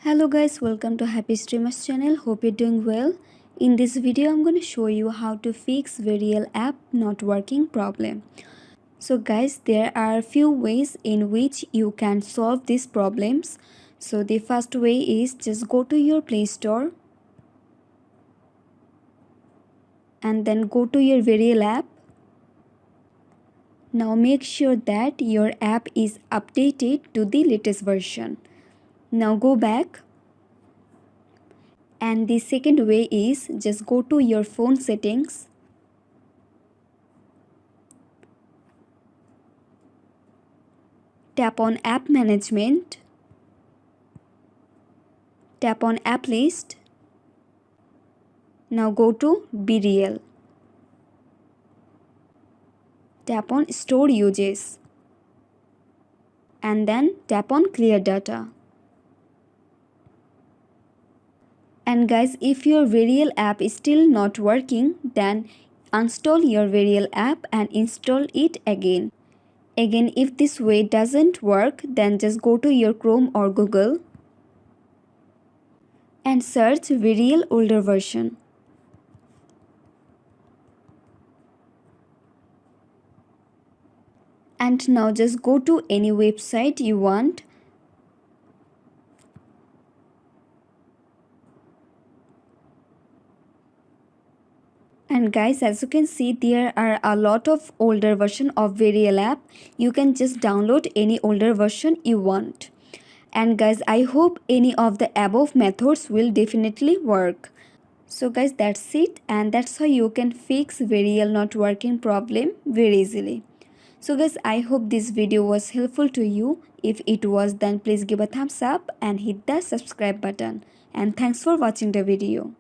Hello guys, welcome to Happy Streamers channel. Hope you're doing well. In this video I'm going to show you how to fix BeReal app not working problem. So guys, there are few ways in which you can solve these problems. So the first way is just go to your Play Store and then go to your BeReal app. Now make sure that your app is updated to the latest version. Now go back. And the second way is just go to your phone settings. Tap on app management. Tap on app list. Now go to BeReal. Tap on store uses. And then tap on clear data. And guys, if your BeReal app is still not working, then uninstall your BeReal app and install it again. Again, if this way doesn't work, then just go to your Chrome or Google and search BeReal older version. And now just go to any website you want. And guys, as you can see, there are a lot of older version of BeReal app. You can just download any older version you want. And guys, I hope any of the above methods will definitely work. So guys, that's it, and that's how you can fix BeReal not working problem very easily. So guys, I hope this video was helpful to you. If it was, then please give a thumbs up and hit the subscribe button. And thanks for watching the video.